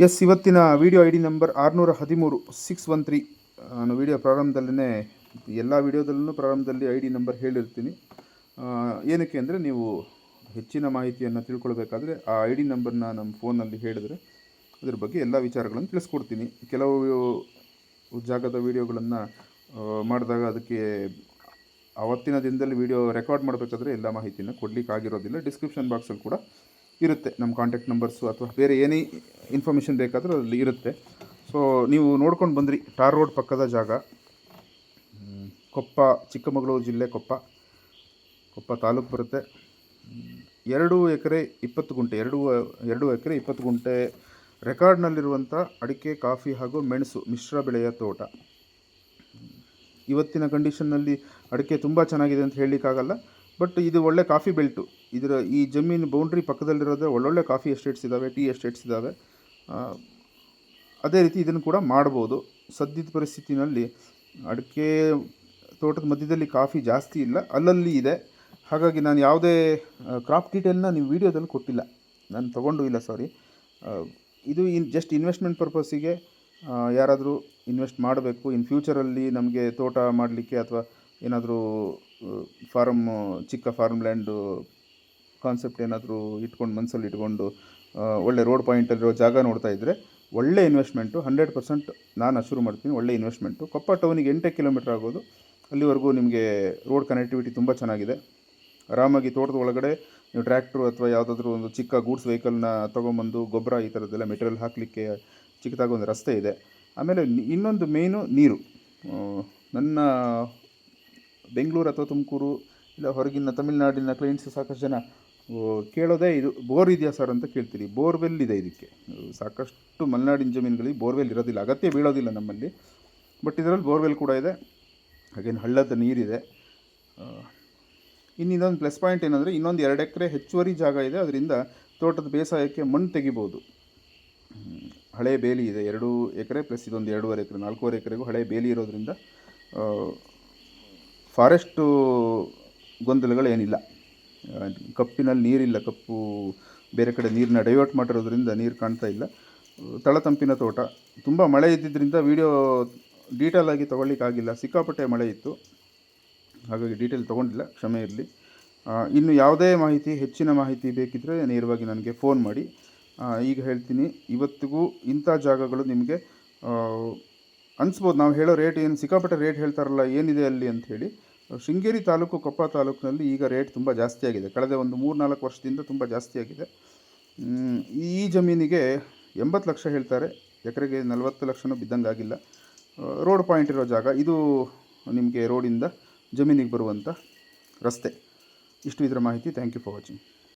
S, ಇವತ್ತಿನ video I D number 613 613. ನಾನು video ಪ್ರಾರಂಭದಲ್ಲೇ ಎಲ್ಲ ವಿಡಿಯೋದಲ್ಲೂ ಪ್ರಾರಂಭದಲ್ಲಿ ಐ ಡಿ ನಂಬರ್ ಹೇಳಿರ್ತೀನಿ. ಏನಕ್ಕೆ ಅಂದರೆ ನೀವು ಹೆಚ್ಚಿನ ಮಾಹಿತಿಯನ್ನು ತಿಳ್ಕೊಳ್ಬೇಕಾದ್ರೆ ಆ ಐ ಡಿ ನಂಬರ್ನ ನಮ್ಮ ಫೋನಲ್ಲಿ ಹೇಳಿದ್ರೆ ಅದ್ರ ಬಗ್ಗೆ ಎಲ್ಲ ವಿಚಾರಗಳನ್ನು ತಿಳಿಸ್ಕೊಡ್ತೀನಿ. ಕೆಲವು ಜಾಗದ ವಿಡಿಯೋಗಳನ್ನು ಮಾಡಿದಾಗ ಅದಕ್ಕೆ ಆವತ್ತಿನ ದಿನದಲ್ಲಿ ವಿಡಿಯೋ ರೆಕಾರ್ಡ್ ಮಾಡಬೇಕಾದ್ರೆ ಎಲ್ಲ ಮಾಹಿತಿಯನ್ನು ಕೊಡಲಿಕ್ಕೆ ಆಗಿರೋದಿಲ್ಲ. ಡಿಸ್ಕ್ರಿಪ್ಷನ್ ಬಾಕ್ಸಲ್ಲಿ ಕೂಡ ಇರುತ್ತೆ ನಮ್ಮ ಕಾಂಟ್ಯಾಕ್ಟ್ ನಂಬರ್ಸು ಅಥವಾ ಬೇರೆ ಏನೇ ಇನ್ಫಾರ್ಮೇಷನ್ ಬೇಕಾದರೂ ಅಲ್ಲಿ ಇರುತ್ತೆ. ಸೊ ನೀವು ನೋಡ್ಕೊಂಡು ಬಂದ್ರಿ, ಟಾರ್ ರೋಡ್ ಪಕ್ಕದ ಜಾಗ, ಕೊಪ್ಪ, ಚಿಕ್ಕಮಗಳೂರು ಜಿಲ್ಲೆ, ಕೊಪ್ಪ ತಾಲೂಕು ಬರುತ್ತೆ. 2 ಎಕರೆ 20 ಗುಂಟೆ 2 ಎಕರೆ 20 ಗುಂಟೆ ರೆಕಾರ್ಡ್ನಲ್ಲಿರುವಂಥ ಅಡಿಕೆ, ಕಾಫಿ ಹಾಗೂ ಮೆಣಸು ಮಿಶ್ರ ಬೆಳೆಯ ತೋಟ. ಇವತ್ತಿನ ಕಂಡೀಷನ್ನಲ್ಲಿ ಅಡಿಕೆ ತುಂಬ ಚೆನ್ನಾಗಿದೆ ಅಂತ ಹೇಳಲಿಕ್ಕಾಗಲ್ಲ, ಬಟ್ ಇದು ಒಳ್ಳೆ ಕಾಫಿ ಬೆಲ್ಟು. ಈ ಜಮೀನು ಬೌಂಡ್ರಿ ಪಕ್ಕದಲ್ಲಿರೋದೇ ಒಳ್ಳೊಳ್ಳೆ ಕಾಫಿ ಎಸ್ಟೇಟ್ಸ್ ಇದ್ದಾವೆ, ಟೀ ಎಸ್ಟೇಟ್ಸ್ ಇದ್ದಾವೆ. ಅದೇ ರೀತಿ ಇದನ್ನು ಕೂಡ ಮಾಡ್ಬೋದು. ಸದ್ಯದ ಪರಿಸ್ಥಿತಿನಲ್ಲಿ ಅಡಿಕೆ ತೋಟದ ಮಧ್ಯದಲ್ಲಿ ಕಾಫಿ ಜಾಸ್ತಿ ಇಲ್ಲ, ಅಲ್ಲಲ್ಲಿ ಇದೆ. ಹಾಗಾಗಿ ನಾನು ಯಾವುದೇ ಕ್ರಾಪ್ ಡೀಟೇಲ್ನ ನೀವು ವೀಡಿಯೋದಲ್ಲಿ ಕೊಟ್ಟಿಲ್ಲ, ನಾನು ತೊಗೊಂಡು ಇಲ್ಲ, ಸಾರಿ. ಇದು ಜಸ್ಟ್ ಇನ್ವೆಸ್ಟ್ಮೆಂಟ್ ಪರ್ಪಸ್ಸಿಗೆ ಯಾರಾದರೂ ಇನ್ವೆಸ್ಟ್ ಮಾಡಬೇಕು ಇನ್ ಫ್ಯೂಚರಲ್ಲಿ ನಮಗೆ ತೋಟ ಮಾಡಲಿಕ್ಕೆ, ಅಥವಾ ಏನಾದರೂ ಚಿಕ್ಕ ಫಾರ್ಮ್ ಲ್ಯಾಂಡು ಕಾನ್ಸೆಪ್ಟ್ ಏನಾದರೂ ಮನಸ್ಸಲ್ಲಿ ಇಟ್ಕೊಂಡು ಒಳ್ಳೆ ರೋಡ್ ಪಾಯಿಂಟಲ್ಲಿರೋ ಜಾಗ ನೋಡ್ತಾ ಇದ್ದರೆ ಒಳ್ಳೆ ಇನ್ವೆಸ್ಟ್ಮೆಂಟು. 100% ನಾನು ಅಶ್ಯೂರ್ ಮಾಡ್ತೀನಿ, ಒಳ್ಳೆ ಇನ್ವೆಸ್ಟ್ಮೆಂಟು. ಕೊಪ್ಪ ಟೌನಿಗೆ 8 ಕಿಲೋಮೀಟ್ರ್ ಆಗೋದು. ಅಲ್ಲಿವರೆಗೂ ನಿಮಗೆ ರೋಡ್ ಕನೆಕ್ಟಿವಿಟಿ ತುಂಬ ಚೆನ್ನಾಗಿದೆ. ಆರಾಮಾಗಿ ತೋಟದ ಒಳಗಡೆ ನೀವು ಟ್ರ್ಯಾಕ್ಟ್ರು ಅಥವಾ ಯಾವುದಾದ್ರೂ ಒಂದು ಚಿಕ್ಕ ಗೂಡ್ಸ್ ವೆಹಿಕಲ್ನ ತೊಗೊಂಬಂದು ಗೊಬ್ಬರ ಈ ಥರದ್ದೆಲ್ಲ ಮೆಟೀರಿಯಲ್ ಹಾಕಲಿಕ್ಕೆ ಚಿಕ್ಕದಾಗಿ ಒಂದು ರಸ್ತೆ ಇದೆ. ಆಮೇಲೆ ಇನ್ನೊಂದು ಮೇಯ್ನು ನೀರು. ನನ್ನ ಬೆಂಗಳೂರು ಅಥವಾ ತುಮಕೂರು ಇಲ್ಲ ಹೊರಗಿನ ತಮಿಳುನಾಡಿನ ಕ್ಲೈಂಟ್ಸ್ ಸಾಕಷ್ಟು ಜನ ಕೇಳೋದೇ ಇದು, ಬೋರ್ ಇದೆಯಾ ಸರ್ ಅಂತ ಕೇಳ್ತೀರಿ. ಬೋರ್ವೆಲ್ ಇದೆ ಇದಕ್ಕೆ. ಸಾಕಷ್ಟು ಮಲೆನಾಡಿನ ಜಮೀನುಗಳಿಗೆ ಬೋರ್ವೆಲ್ ಇರೋದಿಲ್ಲ, ಅಗತ್ಯ ಬೀಳೋದಿಲ್ಲ ನಮ್ಮಲ್ಲಿ. ಬಟ್ ಇದರಲ್ಲಿ ಬೋರ್ವೆಲ್ ಕೂಡ ಇದೆ, ಹಾಗೇನು ಹಳ್ಳದ ನೀರಿದೆ. ಇನ್ನೊಂದು ಪ್ಲಸ್ ಪಾಯಿಂಟ್ ಏನಂದರೆ, ಇನ್ನೊಂದು 2 ಎಕರೆ ಹೆಚ್ಚುವರಿ ಜಾಗ ಇದೆ. ಅದರಿಂದ ತೋಟದ ಬೇಸಾಯಕ್ಕೆ ಮಣ್ಣು ತೆಗಿಬೋದು. ಹಳೆ ಬೇಲಿ ಇದೆ, 2 ಎಕರೆ ಪ್ಲಸ್ ಇದೊಂದು 2.5 ಎಕರೆ, 4.5 ಎಕರೆಗೂ ಹಳೆ ಬೇಲಿ ಇರೋದ್ರಿಂದ ಫಾರೆಸ್ಟು ಗೊಂದಲಗಳೇನಿಲ್ಲ. ಕಪ್ಪಿನಲ್ಲಿ ನೀರಿಲ್ಲ, ಕಪ್ಪು ಬೇರೆ ಕಡೆ ನೀರನ್ನ ಡೈವರ್ಟ್ ಮಾಡಿರೋದ್ರಿಂದ ನೀರು ಕಾಣ್ತಾ ಇಲ್ಲ. ತಳತಂಪಿನ ತೋಟ. ತುಂಬ ಮಳೆ ಇದ್ದಿದ್ದರಿಂದ ವಿಡಿಯೋ ಡೀಟೇಲಾಗಿ ತೊಗೊಳ್ಳಿಕ್ಕಾಗಿಲ್ಲ, ಸಿಕ್ಕಾಪಟ್ಟೆ ಮಳೆ ಇತ್ತು, ಹಾಗಾಗಿ ಡೀಟೇಲ್ ತೊಗೊಂಡಿಲ್ಲ, ಕ್ಷಮೆ ಇರಲಿ. ಇನ್ನು ಯಾವುದೇ ಮಾಹಿತಿ, ಹೆಚ್ಚಿನ ಮಾಹಿತಿ ಬೇಕಿದ್ದರೆ ನೇರವಾಗಿ ನನಗೆ ಫೋನ್ ಮಾಡಿ. ಈಗ ಹೇಳ್ತೀನಿ, ಇವತ್ತಿಗೂ ಇಂಥ ಜಾಗಗಳು ನಿಮಗೆ ಅನಿಸ್ಬೋದು, ನಾವು ಹೇಳೋ ರೇಟ್ ಏನು ಸಿಕ್ಕಾಪಟ್ಟೆ ರೇಟ್ ಹೇಳ್ತಾರಲ್ಲ, ಏನಿದೆ ಅಲ್ಲಿ ಅಂಥೇಳಿ. ಶೃಂಗೇರಿ ತಾಲೂಕು, ಕೊಪ್ಪ ತಾಲೂಕಿನಲ್ಲಿ ಈಗ ರೇಟ್ ತುಂಬ ಜಾಸ್ತಿ ಆಗಿದೆ. ಕಳೆದ ಒಂದು 3-4 ವರ್ಷದಿಂದ ತುಂಬ ಜಾಸ್ತಿ ಆಗಿದೆ. ಈ ಜಮೀನಿಗೆ 80 ಲಕ್ಷ ಹೇಳ್ತಾರೆ, ಎಕರೆಗೆ 40 ಲಕ್ಷನೂ ಬಿದ್ದಂಗಾಗಿಲ್ಲ. ರೋಡ್ ಪಾಯಿಂಟ್ ಇರೋ ಜಾಗ ಇದು. ನಿಮಗೆ ರೋಡಿಂದ ಜಮೀನಿಗೆ ಬರುವಂಥ ರಸ್ತೆ. ಇಷ್ಟು ಇದರ ಮಾಹಿತಿ. Thank you for watching.